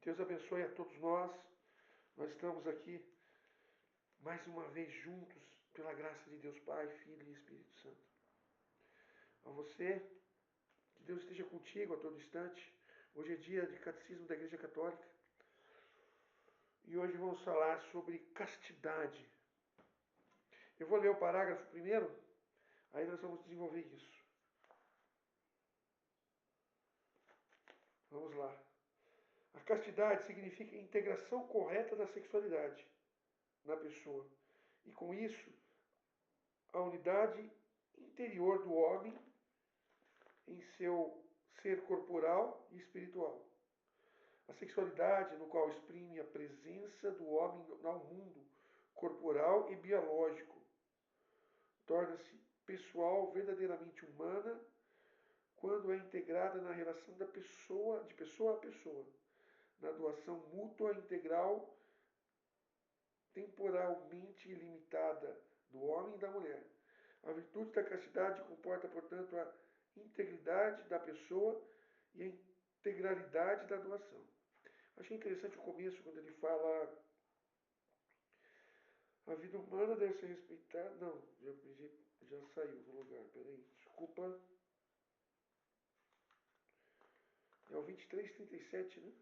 Deus abençoe a todos nós. Nós estamos aqui mais uma vez juntos pela graça de Deus Pai, Filho e Espírito Santo. A você, que Deus esteja contigo a todo instante. Hoje é dia de Catecismo da Igreja Católica. E hoje vamos falar sobre castidade. Eu vou ler o parágrafo primeiro, aí nós vamos desenvolver isso. Vamos lá. A castidade significa a integração correta da sexualidade na pessoa. E com isso, a unidade interior do homem em seu ser corporal e espiritual. A sexualidade, no qual exprime a presença do homem no mundo corporal e biológico, torna-se pessoal, verdadeiramente humana, quando é integrada na relação de pessoa a pessoa, na doação mútua integral, temporalmente ilimitada do homem e da mulher. A virtude da castidade comporta, portanto, a integridade da pessoa e a integralidade da doação. Achei interessante o começo, quando ele fala a vida humana deve ser respeitada. Não, já saiu do lugar, peraí, desculpa. É o 23:37, né?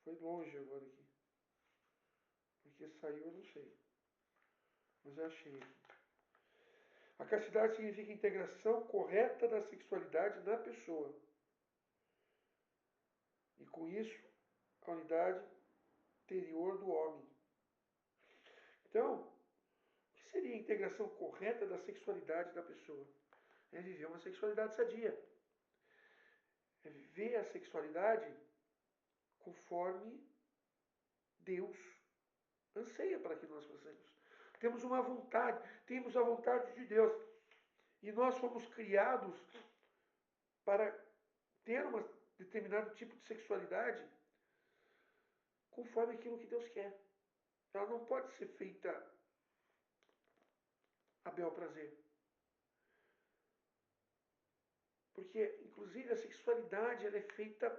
Foi longe agora aqui. Porque saiu, eu não sei. Mas já achei aqui. A castidade significa a integração correta da sexualidade na pessoa. E com isso, a unidade interior do homem. Então, o que seria a integração correta da sexualidade da pessoa? É viver uma sexualidade sadia. É viver a sexualidade conforme Deus anseia para que nós façamos. Temos uma vontade, temos a vontade de Deus. E nós fomos criados para ter um determinado tipo de sexualidade conforme aquilo que Deus quer. Ela não pode ser feita a bel prazer. Porque, inclusive, a sexualidade ela é feita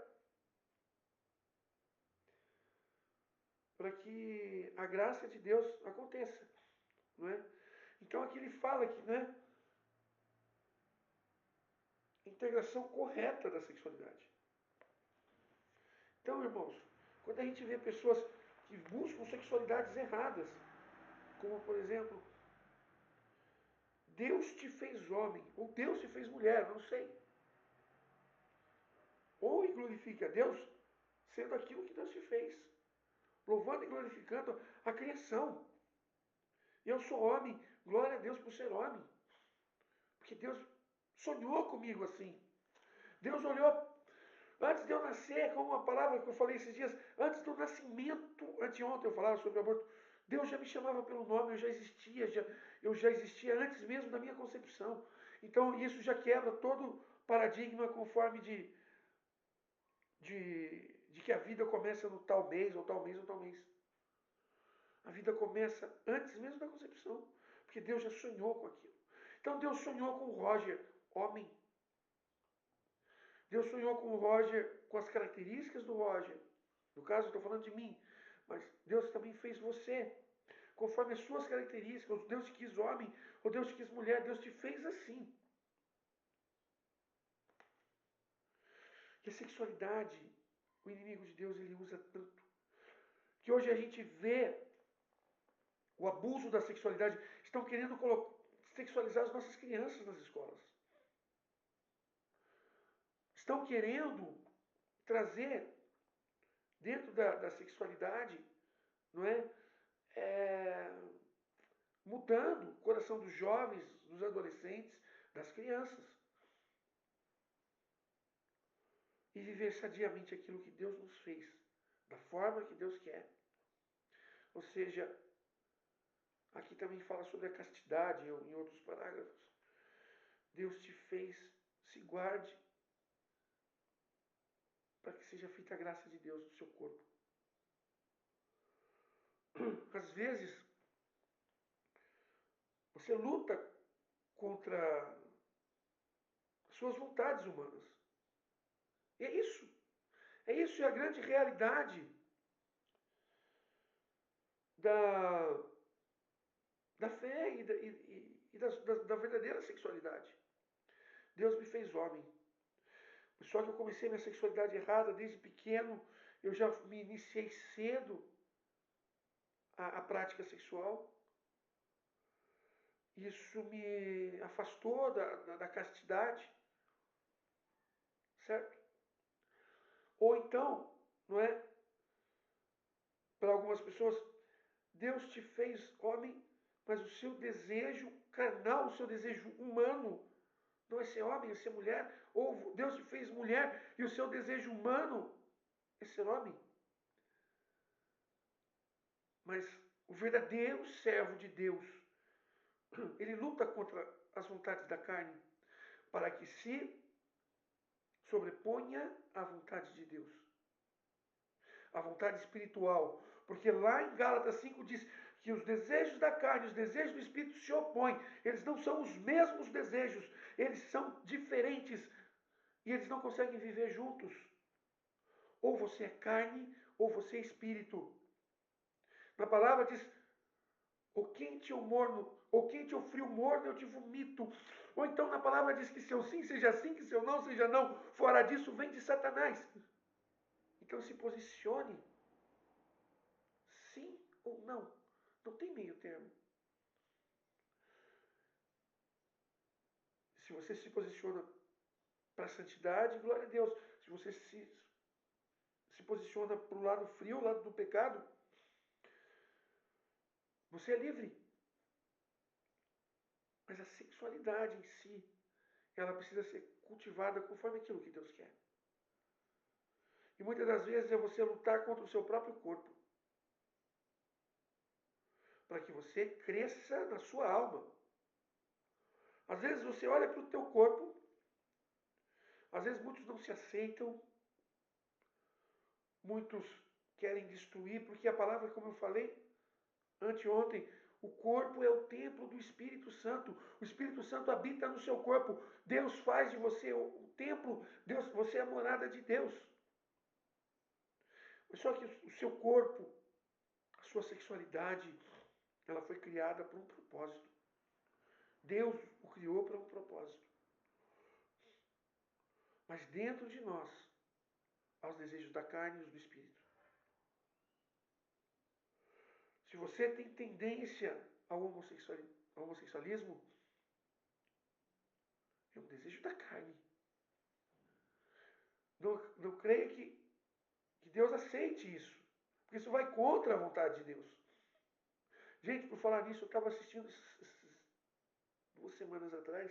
para que a graça de Deus aconteça. Não é? Então, aqui ele fala que, né, integração correta da sexualidade. Então, irmãos, quando a gente vê pessoas que buscam sexualidades erradas, como, por exemplo, Deus te fez homem, ou Deus te fez mulher, não sei. Ou glorifique a Deus sendo aquilo que Deus te fez, louvando e glorificando a criação. Eu sou homem, glória a Deus por ser homem. Porque Deus sonhou comigo assim. Deus olhou, antes de eu nascer, como uma palavra que eu falei esses dias, antes do nascimento, anteontem eu falava sobre aborto, Deus já me chamava pelo nome, eu já existia antes mesmo da minha concepção. Então isso já quebra todo paradigma conforme de que a vida começa no tal mês, ou tal mês, ou tal mês. A vida começa antes mesmo da concepção, porque Deus já sonhou com aquilo. Então Deus sonhou com o Roger, homem. Deus sonhou com o Roger, com as características do Roger. No caso, eu estou falando de mim. Mas Deus também fez você, conforme as suas características. Deus te quis homem, ou Deus te quis mulher. Deus te fez assim. E a sexualidade, o inimigo de Deus, ele usa tanto. Que hoje a gente vê o abuso da sexualidade. Estão querendo sexualizar as nossas crianças nas escolas. Estão querendo trazer dentro da sexualidade, não é? Mudando o coração dos jovens, dos adolescentes, das crianças. E viver sadiamente aquilo que Deus nos fez, da forma que Deus quer. Ou seja, aqui também fala sobre a castidade em outros parágrafos. Deus te fez, se guarde, para que seja feita a graça de Deus no seu corpo. Às vezes, você luta contra suas vontades humanas. E é isso. Isso é a grande realidade da fé da verdadeira sexualidade. Deus me fez homem. Só que eu comecei minha sexualidade errada desde pequeno. Eu já me iniciei cedo a prática sexual. Isso me afastou da castidade. Certo? Ou então, não é? Para algumas pessoas, Deus te fez homem, mas o seu desejo carnal, o seu desejo humano, não é ser homem, é ser mulher. Ou Deus te fez mulher e o seu desejo humano é ser homem. Mas o verdadeiro servo de Deus, ele luta contra as vontades da carne para que se sobreponha à vontade de Deus, a vontade espiritual. Porque lá em Gálatas 5 diz que os desejos da carne e os desejos do espírito se opõem. Eles não são os mesmos desejos, eles são diferentes e eles não conseguem viver juntos. Ou você é carne ou você é espírito. Na palavra diz: ou quente ou morno, ou quente ou frio morno, eu te vomito. Ou então na palavra diz que seu sim seja sim, que seu não seja não. Fora disso vem de Satanás. Então se posicione. Sim ou não. Não tem meio termo. Se você se posiciona para a santidade, glória a Deus. Se você se posiciona para o lado frio, o lado do pecado, você é livre. Mas a sexualidade em si, ela precisa ser cultivada conforme aquilo que Deus quer. E muitas das vezes é você lutar contra o seu próprio corpo. Para que você cresça na sua alma. Às vezes você olha para o teu corpo, às vezes muitos não se aceitam, muitos querem destruir, porque a palavra, como eu falei anteontem, o corpo é o templo do Espírito Santo. O Espírito Santo habita no seu corpo. Deus faz de você o templo. Deus, você é a morada de Deus. Só que o seu corpo, a sua sexualidade, ela foi criada por um propósito. Deus o criou para um propósito. Mas dentro de nós, há os desejos da carne e os do espírito. Se você tem tendência ao homossexualismo, é um desejo da carne. Não creia que Deus aceite isso. Porque isso vai contra a vontade de Deus. Gente, por falar nisso, eu estava assistindo 2 semanas atrás,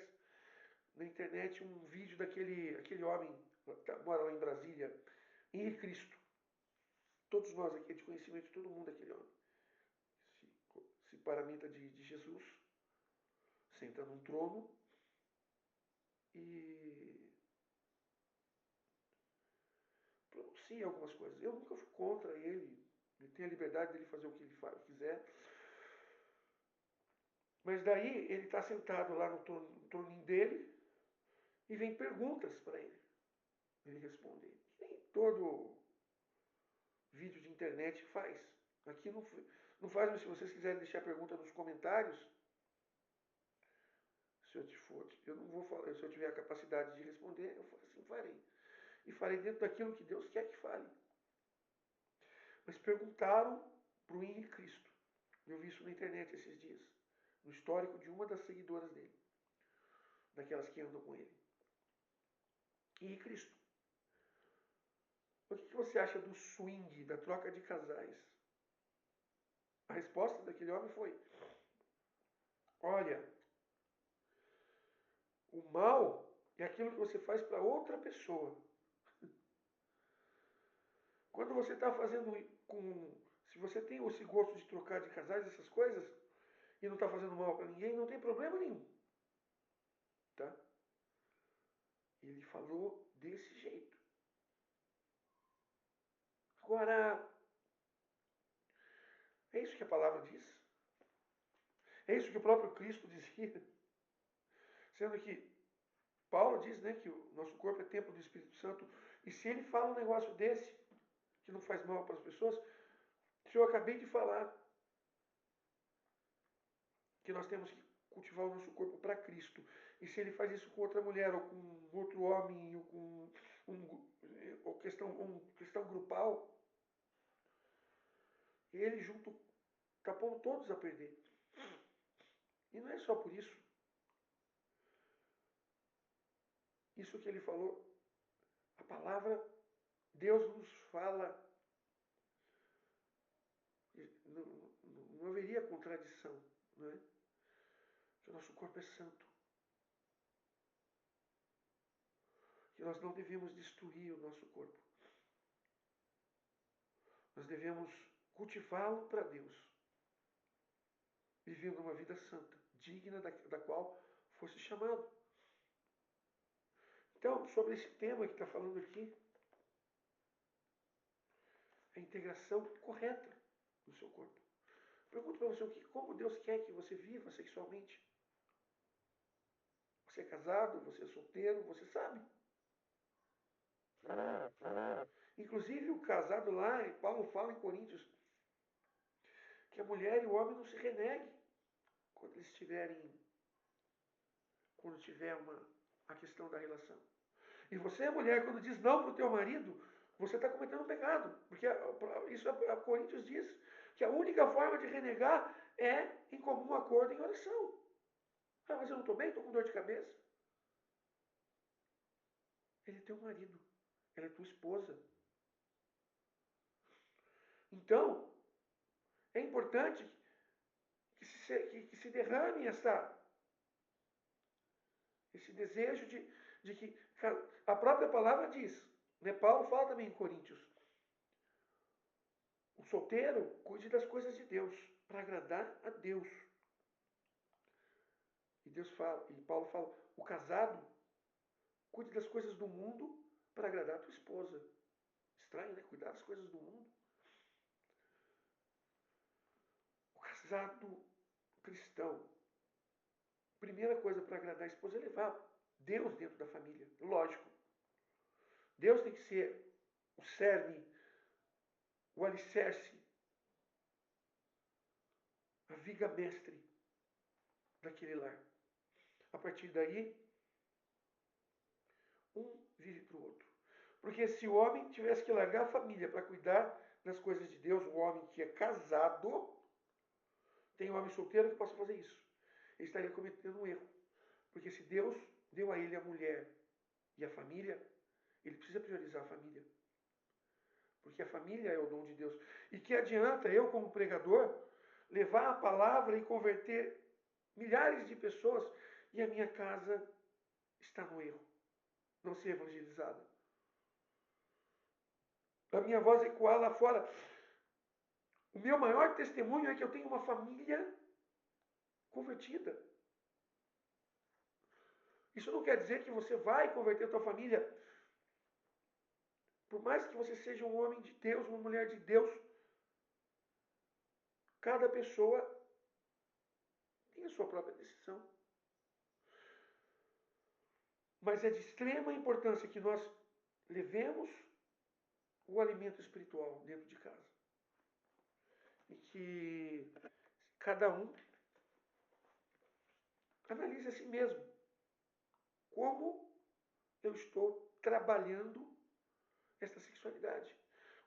na internet, um vídeo aquele homem que mora lá em Brasília, Henrique Cristo. Todos nós aqui, de conhecimento de todo mundo, aquele homem. Se paramenta de Jesus, senta num trono e pronuncia algumas coisas. Eu nunca fui contra ele. Ele tem a liberdade dele fazer o que ele quiser. Mas daí ele está sentado lá no troninho dele e vem perguntas para ele. Ele responde. Nem todo vídeo de internet faz. Aqui não faz, mas se vocês quiserem deixar pergunta nos comentários, eu não vou falar, se eu tiver a capacidade de responder, eu assim farei. E farei dentro daquilo que Deus quer que fale. Mas perguntaram para o Henrique Cristo. Eu vi isso na internet esses dias. No histórico de uma das seguidoras dele. Daquelas que andam com ele. Henrique Cristo, o que você acha do swing, da troca de casais? A resposta daquele homem foi: olha, o mal é aquilo que você faz para outra pessoa. Quando você está fazendo se você tem esse gosto de trocar de casais, essas coisas, e não está fazendo mal para ninguém, não tem problema nenhum. Tá? Ele falou desse jeito. Agora, é isso que a palavra diz? É isso que o próprio Cristo dizia? Sendo que Paulo diz, né, que o nosso corpo é templo do Espírito Santo. E se ele fala um negócio desse, que não faz mal para as pessoas, se eu acabei de falar que nós temos que cultivar o nosso corpo para Cristo, e se ele faz isso com outra mulher, ou com outro homem, ou com um cristão grupal, ele junto está pondo todos a perder. E não é só por isso. Isso que ele falou, a palavra, Deus nos fala, não haveria contradição, não é? Que o nosso corpo é santo. Que nós não devemos destruir o nosso corpo. Nós devemos cultivá-lo para Deus, vivendo uma vida santa, digna da qual fosse chamado. Então, sobre esse tema que está falando aqui, a integração correta do seu corpo. Pergunto para você como Deus quer que você viva sexualmente. Você é casado, você é solteiro, você sabe. Inclusive o casado lá, Paulo fala em Coríntios, que a mulher e o homem não se reneguem quando eles quando tiver a questão da relação. E você, mulher, quando diz não para o teu marido, você está cometendo um pecado. Porque isso a Coríntios diz que a única forma de renegar é em comum acordo em oração. Ah, mas eu não estou bem, estou com dor de cabeça. Ele é teu marido. Ela é tua esposa. Então, é importante que se derrame esse desejo de que a própria palavra diz, né? Paulo fala também em Coríntios, o solteiro cuide das coisas de Deus, para agradar a Deus. E Paulo fala, o casado cuide das coisas do mundo para agradar a tua esposa. Estranho, né? Cuidar das coisas do mundo. O casado cristão, primeira coisa para agradar a esposa é levar Deus dentro da família. Lógico. Deus tem que ser o cerne, o alicerce, a viga mestre daquele lar. A partir daí, um vive para o outro. Porque se o homem tivesse que largar a família para cuidar das coisas de Deus, o homem que é casado, tem um homem solteiro que possa fazer isso. Ele estaria cometendo um erro. Porque se Deus deu a ele a mulher e a família, ele precisa priorizar a família. Porque a família é o dom de Deus. E que adianta eu, como pregador, levar a palavra e converter milhares de pessoas e a minha casa está no erro, não ser evangelizada. A minha voz ecoar lá fora. O meu maior testemunho é que eu tenho uma família convertida. Isso não quer dizer que você vai converter a tua família. Por mais que você seja um homem de Deus, uma mulher de Deus, cada pessoa tem a sua própria decisão. Mas é de extrema importância que nós levemos o alimento espiritual dentro de casa. E que cada um analise a si mesmo. Como eu estou trabalhando essa sexualidade?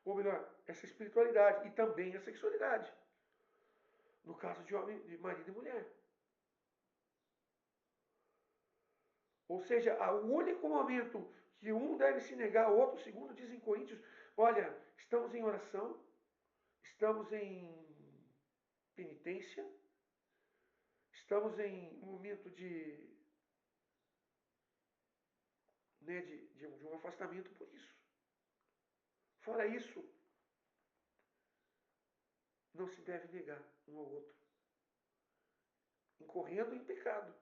Ou melhor, essa espiritualidade e também a sexualidade. No caso de homem, de marido e mulher. Ou seja, o único momento que um deve se negar ao outro, segundo diz em Coríntios, olha, estamos em oração, estamos em penitência, estamos em um momento né, de um afastamento por isso. Fora isso, não se deve negar um ao outro, incorrendo em pecado,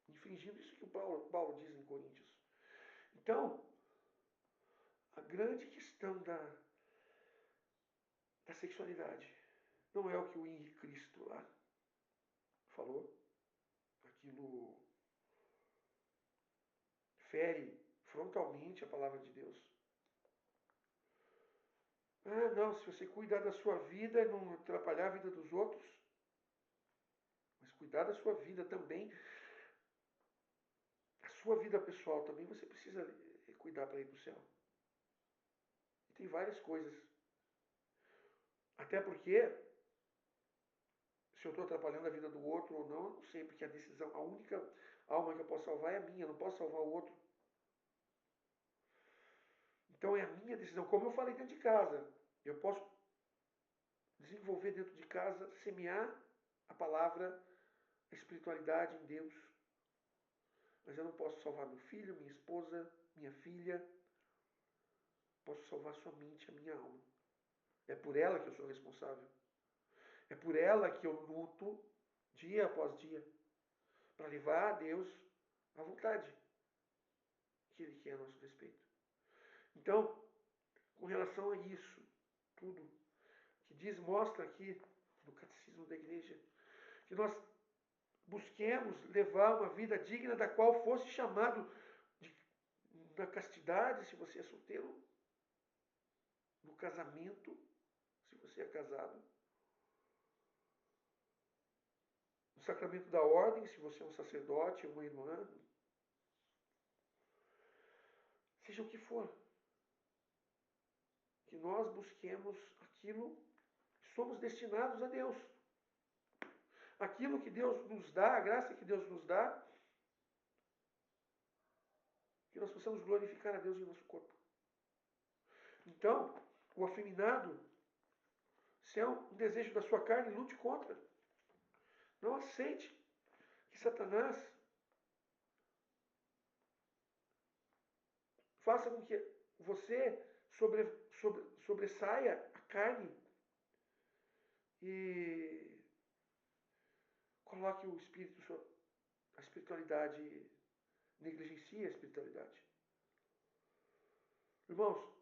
infringindo isso que o Paulo diz em Coríntios. Então, a grande questão da sexualidade não é o que o Henri Cristo lá falou, aqui aquilo fere frontalmente a palavra de Deus. Ah, não, se você cuidar da sua vida e não atrapalhar a vida dos outros, mas cuidar da sua vida também, a sua vida pessoal também, você precisa cuidar para ir para o céu. E tem várias coisas. Até porque, se eu estou atrapalhando a vida do outro ou não, eu não sei, porque a decisão, a única alma que eu posso salvar é a minha, eu não posso salvar o outro. Então é a minha decisão. Como eu falei dentro de casa, eu posso desenvolver dentro de casa, semear a palavra, a espiritualidade em Deus. Mas eu não posso salvar meu filho, minha esposa, minha filha. Posso salvar somente a minha alma. É por ela que eu sou responsável. É por ela que eu luto dia após dia para levar a Deus à vontade que Ele quer a nosso respeito. Então, com relação a isso, tudo que diz, mostra aqui no Catecismo da Igreja, que nós busquemos levar uma vida digna da qual fosse chamado de, na castidade, se você é solteiro, no casamento, se você é casado, no sacramento da ordem, se você é um sacerdote ou uma irmã, seja o que for, que nós busquemos aquilo que somos destinados a Deus. Aquilo que Deus nos dá, a graça que Deus nos dá, que nós possamos glorificar a Deus em nosso corpo. Então, o afeminado, se é um desejo da sua carne, lute contra. Não aceite que Satanás faça com que você sobressaia a carne e coloque o espírito, a espiritualidade, negligencie a espiritualidade. Irmãos,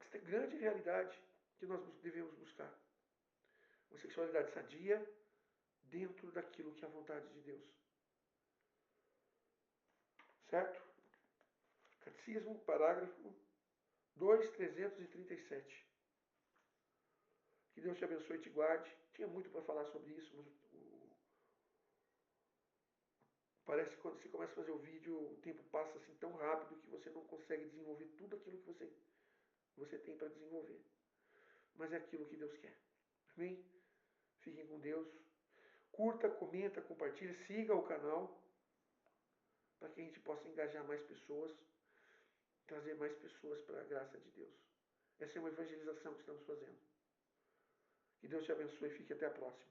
esta é a grande realidade que nós devemos buscar. Uma sexualidade sadia dentro daquilo que é a vontade de Deus. Certo? Catecismo, parágrafo 2337. Que Deus te abençoe e te guarde. Tinha muito para falar sobre isso, mas parece que quando você começa a fazer o vídeo, o tempo passa assim tão rápido que você não consegue desenvolver tudo aquilo que você tem para desenvolver. Mas é aquilo que Deus quer. Amém? Fiquem com Deus. Curta, comenta, compartilhe, siga o canal para que a gente possa engajar mais pessoas, trazer mais pessoas para a graça de Deus. Essa é uma evangelização que estamos fazendo. Que Deus te abençoe e fique até a próxima.